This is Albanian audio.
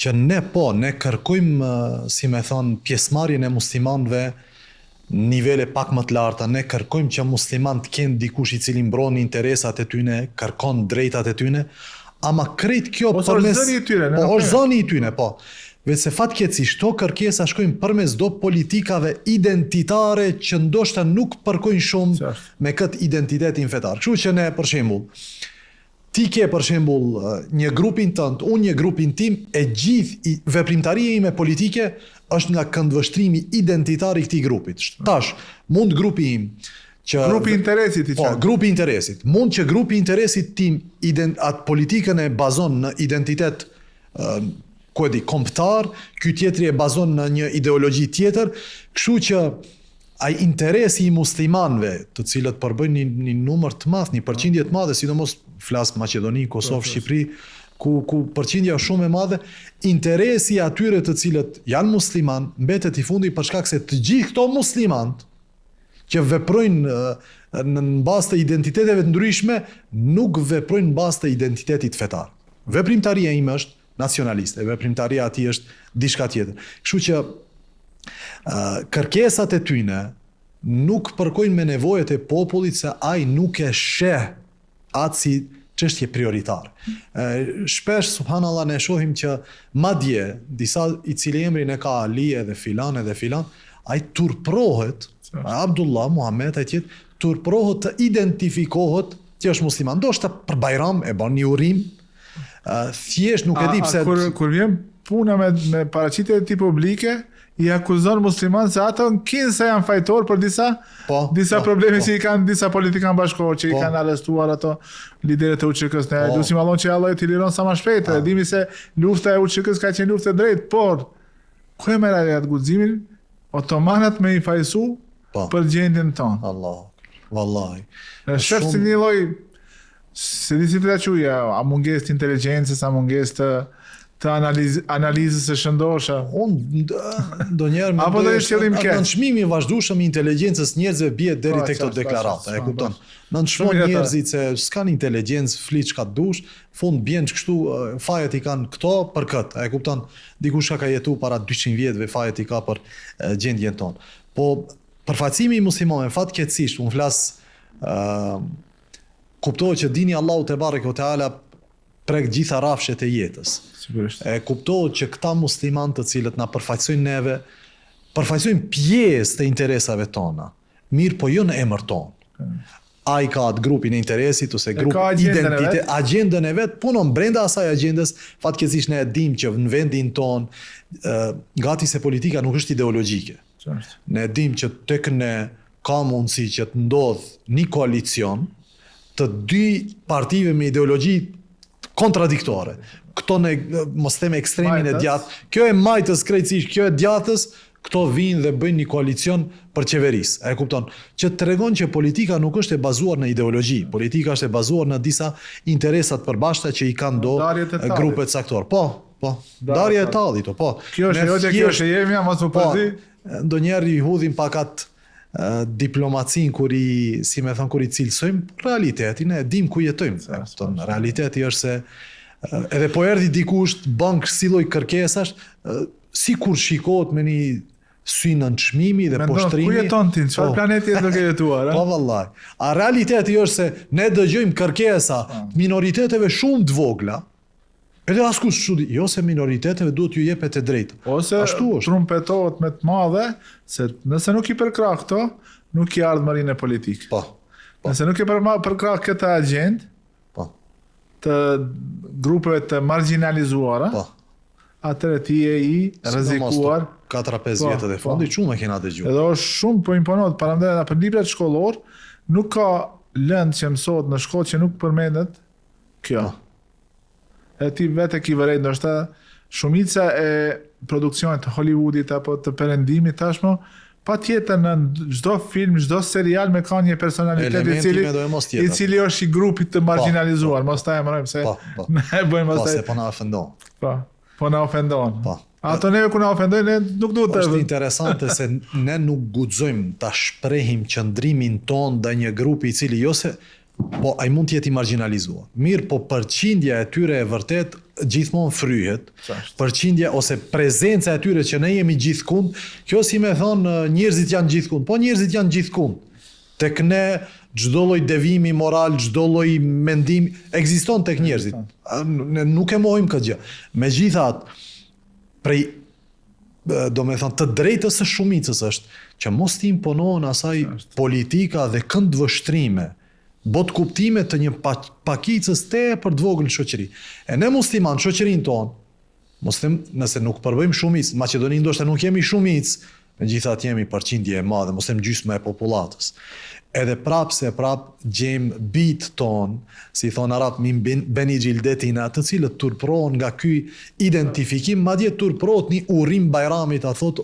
që ne kërkojmë, si me thonë, pjesëmarrjen e muslimanëve nivele pak më të larta, ne kërkojmë që muslimanët kenë dikush i cili mbron interesat e tyne, kërkon drejtat e tyne, ama krejt kjo përmes... Ose është zëni i tyre. Po, është zëni i tyne, po. Veç se fatkeqësisht këto kërkesa shkojnë përmes do politikave identitare që ndoshta nuk përkojnë shumë me këtë identitetin fetar. Kështu që ne, për shembull, ti ke për shembull një grupin tënd, unë një grupin tim, e gjithë veprimtaria ime politike është nga këndvështrimi identitar i këtij grupit. Tash, mund grupi im që grupi interesit i qenë. Po, grupi interesit. Mund që grupi interesit tim atë politikën e bazon në identitet kombëtar, ky tjetri e bazon në një ideologji tjetër, kështu që ai interesi i muslimanëve, të cilët përbëjnë një numër të madh, një përqindje të madhe, sidomos flas Maqedoni, Kosovë, Shqipëri, ku përqindja është shumë e madhe, interesi atyre të cilët janë musliman mbetet i fundi për shkak se të gjithë këto muslimanët që veprojnë në bazë të identiteteve të ndryshme nuk veprojnë në bazë të identitetit fetar. Veprimtaria ime është nacionaliste, veprimtaria ati është diçka tjetër. Kështu që kërkesat e tyne nuk përkojnë me nevojat e popullit se ai nuk e sheh atë si çështje prioritare. Shpesh, subhanallah, ne shohim që madje disa i cili emrin e ka Ali edhe filan, ai turprohet, Abdullah, Muhammed, ai tjetë, turprohet të identifikohet që është musliman. Ndoshta për Bajram e bën një urim, thjesht nuk e di pse. Kur vjen puna me paraqitje e tij publike, i akuzon musliman se ato në kinë se janë fajtor për disa probleme që i kanë disa politikanë bashkëror, që i kanë arrestuar ato liderët e UÇK-s. Ne dusim Allahun që Allah t'i liron sa më shpejt. E dimi se lufta e UÇK-s ka qenë luftë e drejtë, por ku e merr atë guximin otomanat me i fajsu për gjendjen tonë. Allah, vallahi. Është si një lloj, se di si të quajë, a mungesë të inteligjencës, a mungesë të analizës së shëndosha. Unë ndonjëherë apo do të shëllim keq. Nënçmimi i vazhdueshëm i inteligjencës njerëzve bie deri tek këto deklarata, e kupton? Nënçmon njerëzit se s'kan inteligjencë, flit çka dush, fund bien kështu, fajet i kanë këto për këtë, e kupton? Dikush ka jetuar para 200 vjetëve, fajet i ka për gjendjen tonë. Po përfaqësimi i muslimanëve fatkeqësisht, unë flas kuptohet që dini Allahu te bareke ve teala prek gjitha rrafshet e jetës. Sigurisht. E kuptohet që këta musliman të cilët na përfaqësojnë neve, përfaqësojnë pjesë të interesave tona. Mirë, po jo në emër tonë. Ai ka atë grupin e interesit ose grupin identitet, agjendën e vet, punon brenda asaj agjendës. Fatkeqësisht ne e dimë që në vendin tonë gati se politika nuk është ideologjike. Ne e dimë që tek ne ka mundësi që të ndodh një koalicion të dy partive me ideologji kontradiktore. Këto mos them ekstremin e djathtë, kjo e majtës krejtësisht, kjo e djathës, këto vinë dhe bëjnë një koalicion për qeverisë. E kupton? Që tregon që politika nuk është e bazuar në ideologji, politika është e bazuar në disa interesat përbashkëta që i kanë do grupet caktuar. Po, darja e tallit, po. Kjo është kjo është jemi, mos u përzi. Ndonjëherë i hudhim pak atë diplomacin kur i cilësojmë realitetin, e dim ku jetojmë. Realiteti është se edhe po erdhi dikush bën kësi lloj kërkesash, sikur shikohet me një sy nënçmimi dhe poshtrimi. Ku jeton ti? Çfarë planeti do ke jetuar? Po vallahi. A realiteti është se ne dëgjojmë kërkesa minoriteteve shumë të vogla, edhe askush çudi, jo se minoriteteve duhet ju jepet e drejtë. Ose trumpetohet me të madhe se nëse nuk i përkrah këto, nuk i ardhmërinë e politikë. Po. Nëse nuk i përkrah këtë agjendë, të grupeve të marginalizuara, atëre ti e i rrezikuar 4-5 vjetët e fundit, shumë e kena dëgjuar. Edhe është shumë po imponohet, paramendela për librat shkollor, nuk ka lëndë që mësohet në shkollë që nuk përmendet kjo. E ti vetë ki vërej, ndoshta shumica e produksionit të Hollywoodit apo të perëndimit tashmë, pa tjetër në çdo film, çdo serial me ka një personalitet i cili është i grupit të marginalizuar, mos ta emërojmë se ne bëjmë mos ta. Po na ofendon. Po na ofendon. Ato neve ku na ofendojnë, ne nuk duhet të. Është interesante se ne nuk guxojmë ta shprehim qëndrimin ton ndaj një grupi i cili jo se Po, ai mund të jetë i marginalizuar. Mirë, po përqindja e tyre e vërtet gjithmonë fryhet. Përqindja ose prezenca e tyre që ne jemi gjithkund, kjo si me thonë njerëzit janë gjithkund. Po njerëzit janë gjithkund. Tek ne çdo lloj devimi moral, çdo lloj mendimi ekziston tek njerëzit. Ne nuk e mohojmë këtë gjë. Megjithatë, prej do me thonë të drejtës së shumicës është që mos t'i imponohen asaj politika dhe këndvështrime, bot kuptime të një pakicës tepër të vogël në shoqëri. E ne musliman, shoqërinë tonë, nëse nuk përbëjmë shumicë, Maqedoni ndoshta nuk jemi shumicë, megjithatë jemi përqindje e madhe, mos them gjysmë e popullatës. Edhe prapë gjejmë bitë tonë, si thonë arab, min beni gjildetina, të cilët turprohen nga ky identifikim, madje turprohet një urrim Bajramit, a thot